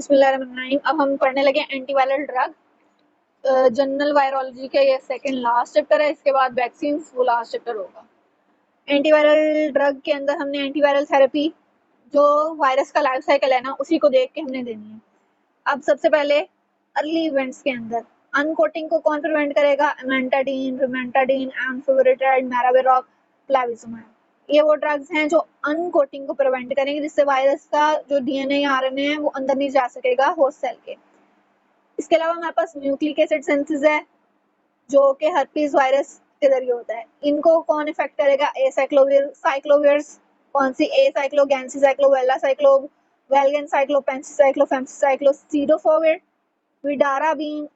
बिस्मिल्लाहिर्रहमानिर्रहीम। अब हम पढ़ने लगे एंटीवायरल ड्रग। जनरल वायरोलॉजी का ये सेकंड लास्ट चैप्टर है, इसके बाद वैक्सीन्स वो लास्ट चैप्टर होगा। एंटीवायरल ड्रग के अंदर हमने एंटीवायरल थेरेपी जो वायरस का लाइफ साइकिल है ना, उसी को देख के हमने देनी है। अब सबसे पहले अर्ली इवेंट्स के अंदर अनकोटिंग को कौन प्रिवेंट करेगा? एमेंटाडीन, रिमेंटाडीन, एम्फोरेटाइड, मैराविरोक, प्लाविजुमैब। ये वो ड्रग्स हैं जो अनकोटिंग को प्रिवेंट करेंगे, जिससे वायरस का जो डीएनए या आरएनए है वो अंदर नहीं जा सकेगा होस्ट सेल के। इसके अलावा हमारे पास न्यूक्लिक एसिड सिंथेसिस है जो कि हर्पीज वायरस के जरिए होता है। इनको कौन इफेक्ट करेगा? एसाइक्लोविर, साइक्लोवियर्स। कौन सी? एसाइक्लो, गैंसीसाइक्लो, वेलासाइक्लो, वेलगेनसाइक्लो, पेंसिसाइक्लो, फेमसिसाइक्लो, सीडोफोविर, विडाराबीन,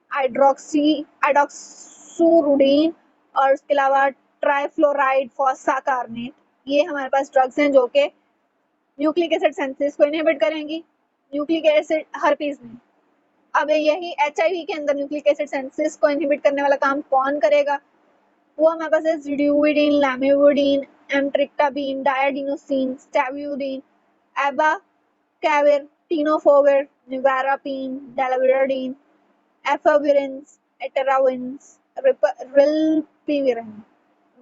आइड्रोक्सोरुडीन और उसके अलावा ट्राइफ्लोराइड फॉस्फाकार्नेट। ये हमारे पास ड्रग्स हैं जो कि न्यूक्लिक एसिड सिंथेसिस को इनहिबिट करेंगी। न्यूक्लिक एसिड हर्पीज में। अब यही एचआईवी के अंदर न्यूक्लिक एसिड सिंथेसिस को इनहिबिट करने वाला काम कौन करेगा? वो हमारे पास है जिडुविडिन, लैमिविडिन, एम्ट्रिप्टाबिन, डायाडिनोसिन, स्टैबिउडिन, एबाकैविर, टिनोफोविर, निवारापिन, डेलाविराडिन, एफाविरिन्स, एटेराविन्स, रिल्पिविरिन।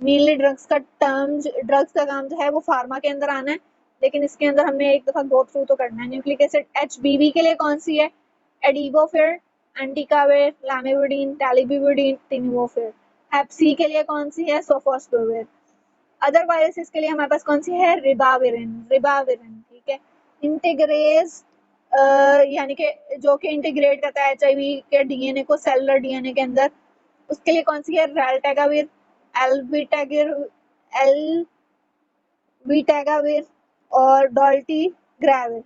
मेनली ड्रग्स का काम जो है वो फार्मा के अंदर आना है, लेकिन इसके अंदर हमने एक दफा गो थ्रू तो करना है। न्यूक्लिक एसिड एचबीवी के लिए कौन सी है? एडिगोफिर, एंटिकाविर, लैमिविडिन, टैलिबिविडिन, टिनिवोफिर। हेप सी के लिए कौन सी है? सोफोस्पोविर। अदर वायरसेस के लिए हमारे पास कौन सी है? रिबाविरिन। ठीक है। इंटीग्रेज यानी कि जो कि इंटीग्रेट करता है एचआईवी के डीएनए को सेलुलर डीएनए के अंदर, उसके लिए कौन सी है? रेल्टेगाविर, एल्बिटागाविर और डोल्टिग्राविर।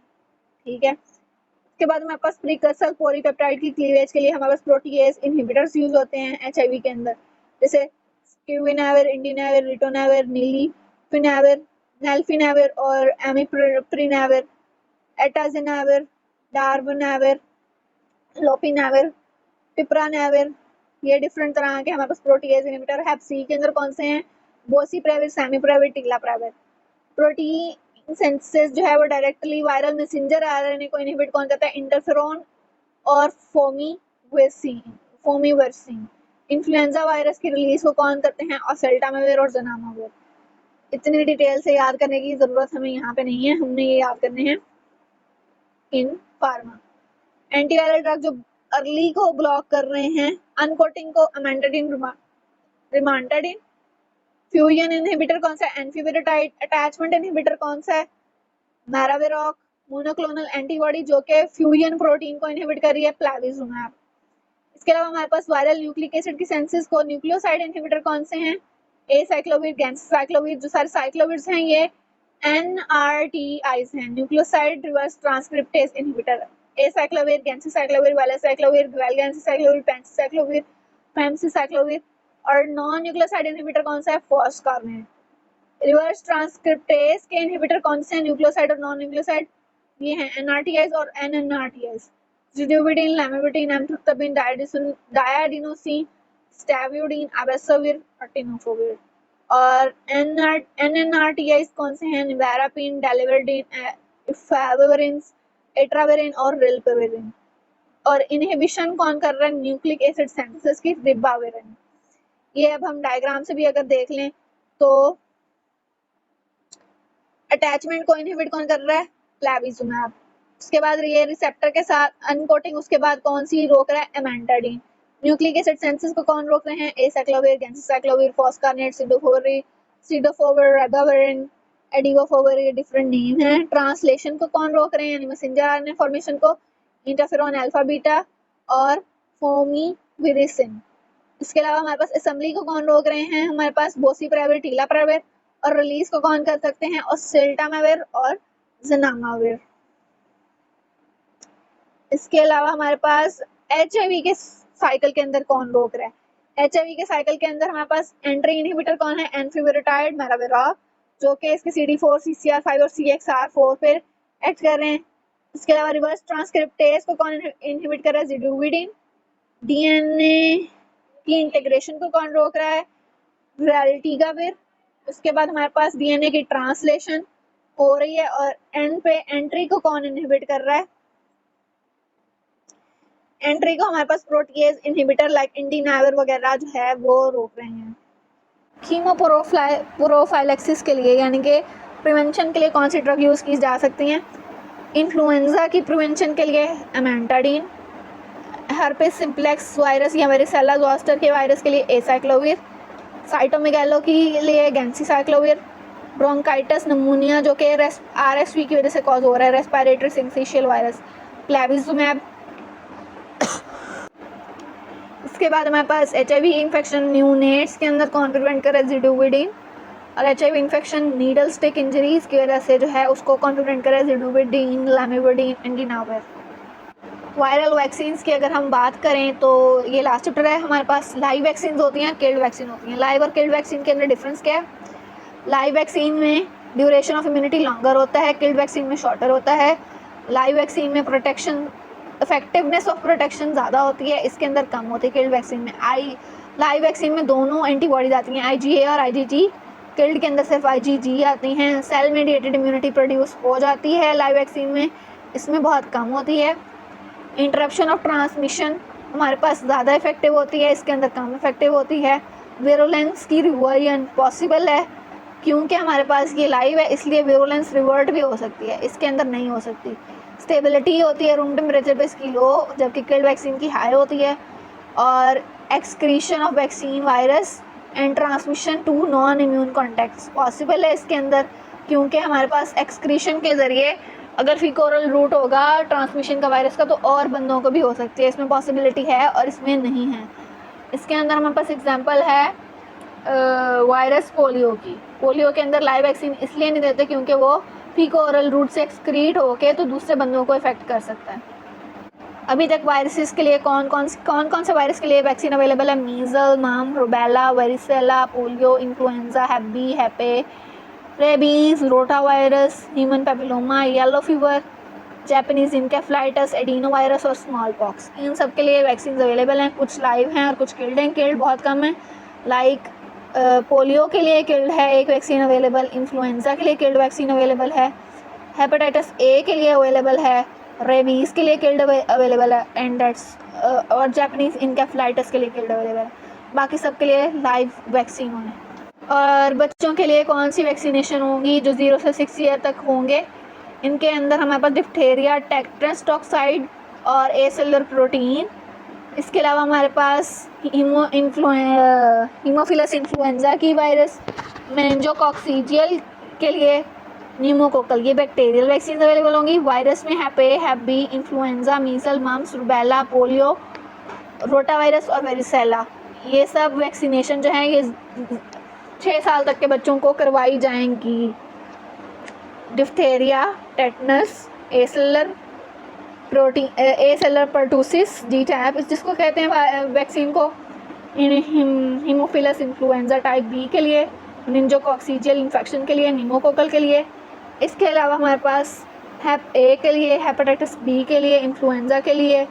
ठीक है। इसके बाद हमारे पास प्रीकर्सर पॉलीपेप्टाइड की क्लीवेज के लिए हमारे पास प्रोटीएज इनहिबिटर्स यूज होते हैं एचआईवी के अंदर, जैसे स्क्यूविनाविर, इंडिनाविर, रिटोनाविर, नीलिफिनाविर, नेल्फिनाविर और एमिप्रिनाविर, एटाजिनाविर, डार्बनाविर, लोपिनाविर, पिप्रानाविर। ये डिफरेंट तरह के हमारे पास प्रोटीएज इनहिबिटर। हेप सी के अंदर कौन से हैं? बोसीप्रेविर, सैमिप्रेविर, टिग्लाप्रेविर। प्रोटीन सिंथेसिस जो है वो डायरेक्टली वायरल मैसेंजर आरएनए को इनहिबिट कौन करता है? इंटरफेरोन और फोमिवर्सिन। इन्फ्लुएंजा वायरस की रिलीज को कौन करते हैं? ओसेल्टामेविर और ज़नामाविर। इतनी डिटेल से याद करने की जरूरत हमें यहाँ पे नहीं है, हमने ये याद करने हैं इन फार्मा। एंटीवायरल ड्रग जो अर्ली को ब्लॉक कर रहे हैं, अनकोटिंग को एमेंटाडिन, रिमांटाडिन। फ्यूजन इनहिबिटर कौन सा है? एनफिबिटाइड। अटैचमेंट इनहिबिटर कौन सा है? मैराविरोक। मोनोक्लोनल एंटीबॉडी जो कि फ्यूजन प्रोटीन को इनहिबिट कर रही है, प्लाविजुमैब। इसके अलावा हमारे पास वायरल न्यूक्लिक एसिड की सिंथेसिस को न्यूक्लियोसाइड इनहिबिटर कौन से हैं? Acyclovir, ganciclovir. जो सारे साइक्लोविर्स हैं ये एनआरटीआईज हैं, nucleoside reverse transcriptase inhibitor. Acyclovir, ganciclovir, valacyclovir, valganciclovir, penciclovir, famciclovir. और नॉन न्यूक्लियोसाइड इनहिबिटर कौन सा है? फॉस्फोकार्नेट। रिवर्स ट्रांसक्रिप्टेज के इनहिबिटर कौन से हैं? न्यूक्लियोसाइड और नॉन न्यूक्लियोसाइड ये हैं एनआरटीआईज और एनएनआरटीआईज। जिडुविडिन, लैमिविडिन, एम्ट्रिप्टाबिन, डायाडिनोसिन, स्टैबिउडिन, अबेसाविर और टिनोफोविर। और एनएनआरटीआईज कौन से हैं? निवारापिन, डेलाविराडिन, एफाविरिन, एट्राविरिन और रिल्पिविरिन। और इनहिबिशन कौन कर रहा है? न्यूक्लिक एसिड सिंथेसिस की रिबाविरिन। ये अब हम डायग्राम से भी अगर देख लें तो अटैचमेंट को इनहिबिट कौन कर रहा है? प्लाविजुमैब। उसके बाद ये रिसेप्टर के साथ अनकोटिंग, उसके बाद कौन सी रोक रहा है? एमेंटाडिन। न्यूक्लिक एसिड सिंथेसिस को कौन रोक रहे हैं? एसाइक्लोविर, गैंसीसाइक्लोविर, फॉस्फोकार्नेट, सीडोफोविर, रेबाविरिन, एडिगोफोविर। ये डिफरेंट नेम है। ट्रांसलेशन को कौन रोक रहे हैं? यानी मैसेंजर आरएनए फॉर्मेशन को इंटरफेरॉन अल्फा बीटा और फोमिविरिसिन। इसके अलावा हमारे पास असेंबली को कौन रोक रहे हैं? हमारे पास बोसीप्रेविर, टिग्लाप्रेविर। और रिलीज को कौन कर सकते हैं? ओसेल्टामेविर और ज़नामाविर। इसके अलावा हमारे पास एचआईवी के साइकिल के अंदर कौन रोक रहा है? एचआईवी के साइकिल के अंदर हमारे पास एंट्री इनहिबिटर कौन है? एनफिबिटाइड, मैराविरोक, जो कि इसके CD4, CCR5 और CXR4 पे एक्ट कर रहे हैं। इसके अलावा रिवर्स ट्रांसक्रिप्टेज को कौन इनहिबिट कर रहा है? जिडुविडिन। डीएनए की इंटीग्रेशन को कौन रोक रहा है? रेल्टिगाविर। उसके बाद हमारे पास डीएनए की ट्रांसलेशन हो रही है और एंड पे एंट्री को कौन इनहिबिट कर रहा है? एंट्री को हमारे पास प्रोटीएज इनहिबिटर लाइक इंडिनावर वगैरह जो है वो रोक रहे हैं। कीमोप्रोफाइलेक्सिस के लिए यानी कि प्रिवेंशन के लिए कौन सी ड्रग यूज़ की जा सकती हैं? इन्फ्लुएंजा की प्रिवेंशन के लिए एमेंटाडिन, हर्पिस सिम्प्लेक्स वायरस या वेरिसेला जोस्टर के वायरस के लिए एसाइक्लोविर, साइटोमेगालो के लिए गैंसीसाइक्लोविर, ब्रोंकाइटिस निमोनिया जो कि RSV की वजह से कॉज हो रहा है, रेस्पिरेटरी सिंसिशियल वायरस, क्लेविजुमैब। इसके बाद हमारे पास HIV इन्फेक्शन न्यूनेट्स के अंदर कौन प्रिवेंट करे? ज़िडोविडिन। और HIV infection needle stick injuries की वजह से जो है उसको कौन प्रिवेंट करे? ज़िडोविडिन, लामिविडिन, एंटीनावर। वायरल वैक्सीन की अगर हम बात करें तो ये लास्ट चैप्टर है हमारे पास। लाइव वैक्सीन होती हैं, किल्ड वैक्सीन होती हैं। लाइव और किल्ड वैक्सीन के अंदर डिफरेंस क्या है? लाइव वैक्सीन में ड्यूरेशन ऑफ इम्यूनिटी लॉन्गर होता है, किल्ड वैक्सीन में शॉर्टर होता है। लाइव वैक्सीन में प्रोटेक्शन इफेक्टिवनेस ऑफ प्रोटेक्शन ज़्यादा होती है, इसके अंदर कम होती है किल्ड वैक्सीन में। लाइव वैक्सीन में दोनों एंटीबॉडीज आती हैं, IgA और IgG। किल्ड के अंदर सिर्फ IgG आती हैं। सेल मेडिएटेड इम्यूनिटी प्रोड्यूस हो जाती है लाइव वैक्सीन में, इसमें बहुत कम होती है। इंटरप्शन ऑफ ट्रांसमिशन हमारे पास ज़्यादा इफेक्टिव होती है, इसके अंदर कम इफेक्टिव होती है। विरुलेंस की रिवर्जन पॉसिबल है क्योंकि हमारे पास ये लाइव है, इसलिए विरुलेंस रिवर्ट भी हो सकती है, इसके अंदर नहीं हो सकती। स्टेबिलिटी होती है रूम टेम्परेचर पे इसकी लो, जबकि किल्ड वैक्सीन की हाई होती है। और excretion of vaccine virus and transmission to non immune contacts possible है इसके अंदर, क्योंकि हमारे पास एक्सक्रीशन के ज़रिए अगर फीकोरल रूट होगा ट्रांसमिशन का वायरस का तो और बंदों को भी हो सकती है, इसमें पॉसिबिलिटी है और इसमें नहीं है। इसके अंदर हमारे पास एग्जांपल है वायरस पोलियो की। पोलियो के अंदर लाइव वैक्सीन इसलिए नहीं देते क्योंकि वो फीकोरल रूट से एक्सक्रीट होके तो दूसरे बंदों को इफेक्ट कर सकता है। अभी तक वायरसेस के लिए कौन से वायरस के लिए वैक्सीन अवेलेबल है? मीजल, मम, rubella, varicella, polio, influenza, hep B, hep A, rabies, rotavirus, human papilloma, yellow fever, Japanese encephalitis, adenovirus और स्मॉल पॉक्स। इन सब के लिए वैक्सीन अवेलेबल हैं, कुछ लाइव हैं और कुछ किल्ड हैं। किल्ड बहुत कम है, लाइक पोलियो के लिए किल्ड है एक वैक्सीन अवेलेबल, इन्फ्लुएंजा के लिए किल्ड वैक्सीन अवेलेबल है, हेपेटाइटिस A के लिए अवेलेबल है, रेबीज़ के लिए किल्ड अवेलेबल है एंड दैट्स और जापानीज इनकेफ्लाइटिस के लिए किल्ड अवेलेबल है। बाकी सब के लिए लाइव वैक्सीन होने। और बच्चों के लिए कौन सी वैक्सीनेशन होंगी? जो 0 से 6 ईयर तक होंगे, इनके अंदर हमारे पास डिप्थेरिया, टेट्रास्टॉक्साइड और एसेलुलर प्रोटीन। इसके अलावा हमारे पास हीमोफिलस इन्फ्लुएंजा की वायरस, मेनिंजोकॉक्सीजियल के लिए न्यूमोकोकल, ये बैक्टीरियल वैक्सीन अवेलेबल होंगी। वायरस में hep A, hep B, influenza, measles, mumps, rubella, polio, rotavirus और वेरिसेला, ये सब वैक्सीनेशन जो है ये 6 साल तक के बच्चों को करवाई जाएंगी। डिप्थेरिया, टेटनस, एसेलर पर्टूसिस, DTaP जिसको कहते हैं वैक्सीन को, हीमोफिलस इन्फ्लुएंजा टाइप B के लिए, मेनिंजोकॉक्सीजियल इन्फेक्शन के लिए, न्यूमोकोकल के लिए। इसके अलावा हमारे पास हैप A के लिए, हेपेटाइटिस B के लिए, इन्फ्लुएंजा के लिए,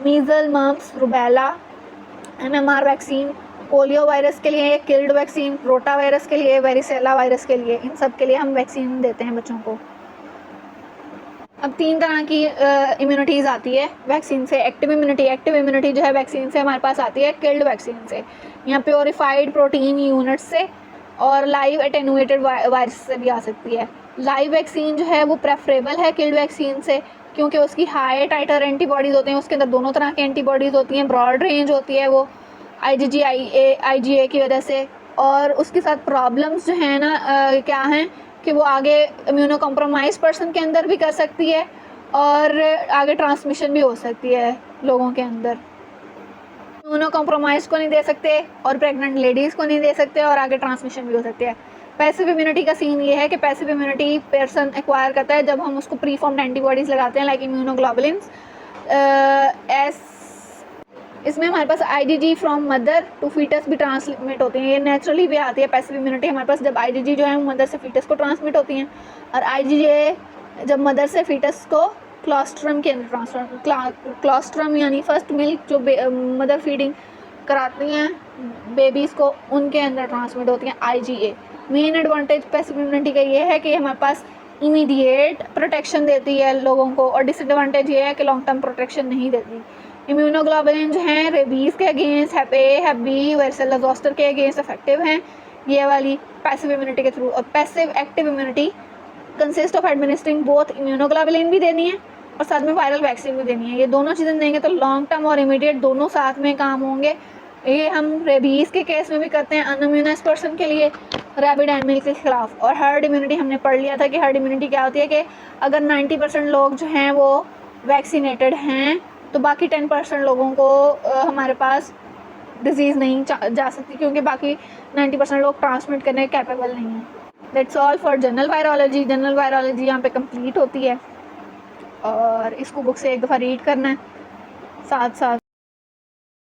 measles, mumps, rubella, MMR vaccine, poliovirus के लिए किल्ड वैक्सीन, रोटा वायरस के लिए, वेरिसेला वायरस के लिए, इन सब के लिए हम वैक्सीन देते हैं बच्चों को। अब 3 तरह की इम्यूनिटीज़ आती है वैक्सीन से। एक्टिव इम्यूनिटी जो है वैक्सीन से हमारे पास आती है किल्ड वैक्सीन से, या प्योरीफाइड प्रोटीन यूनिट से, और लाइव एटेनुएटेड वायरस से भी आ सकती है। लाइव वैक्सीन जो है वो प्रेफरेबल है किल्ड वैक्सीन से क्योंकि उसकी हाई टाइटर एंटीबॉडीज़ होते हैं, उसके अंदर दोनों तरह की एंटीबॉडीज़ होती हैं, ब्रॉड रेंज होती है वो IgA की वजह से। और उसके साथ प्रॉब्लम्स जो है ना क्या हैं कि वो आगे इम्यूनो कॉम्प्रोमाइज पर्सन के अंदर भी कर सकती है और आगे ट्रांसमिशन भी हो सकती है लोगों के अंदर। इम्यूनो कॉम्प्रोमाइज को नहीं दे सकते और प्रेग्नेंट लेडीज़ को नहीं दे सकते और आगे ट्रांसमिशन भी हो सकती है। पैसिव इम्यूनिटी का सीन ये है कि पैसिव इम्यूनिटी पर्सन एक्वायर करता है जब हम उसको प्री फॉर्म्ड एंटीबॉडीज़ लगाते हैं लाइक इम्यूनोग्लोबुलिन्स। इसमें हमारे पास IgG from mother to foetus भी ट्रांसमिट होती हैं, ये नेचुरली भी आती है पैसिव इम्यूनिटी हमारे पास जब IgG जो है मदर से फीटस को ट्रांसमिट होती हैं, और IgA जब मदर से फीटस को क्लोस्ट्रम के अंदर ट्रांसफर, क्लोस्ट्रम यानी फर्स्ट मिल्क जो मदर फीडिंग कराती हैं बेबीज़ को, उनके अंदर ट्रांसमिट होती हैं IgA। Main advantage passive immunity का ये है कि हमारे पास इमीडिएट प्रोटेक्शन देती है लोगों को, और डिसएडवांटेज ये है कि लॉन्ग टर्म प्रोटेक्शन नहीं देती। इम्यूनोग्लोबुलिन जो हैं रेबीज़ के अगेंस्ट, हैप ए, हैप बी, वार्सेला जोस्टर के अगेंस्ट इफेक्टिव हैं ये वाली पैसिव इम्यूनिटी के थ्रू। और passive active immunity consist of administering both immunoglobulin भी देनी है और साथ में वायरल वैक्सीन भी देनी है। ये दोनों चीज़ें देंगे तो लॉन्ग टर्म और इमीडिएट दोनों साथ में काम होंगे। ये हम रेबीज़ के केस में भी करते हैं अनइम्यूनाइज्ड पर्सन के लिए, रैबिड एनिमल के खिलाफ। और हर्ड इम्यूनिटी हमने पढ़ लिया था कि हर्ड इम्यूनिटी क्या होती है कि अगर 90% लोग जो हैं वो वैक्सीनेटेड हैं तो बाकी 10% लोगों को हमारे पास डिजीज़ नहीं जा सकती, क्योंकि बाकी 90% लोग ट्रांसमिट करने के कैपेबल नहीं हैं। That's all for general virology. General virology यहाँ पे कंप्लीट होती है और इसको बुक से एक दफ़ा रीड करना है साथ साथ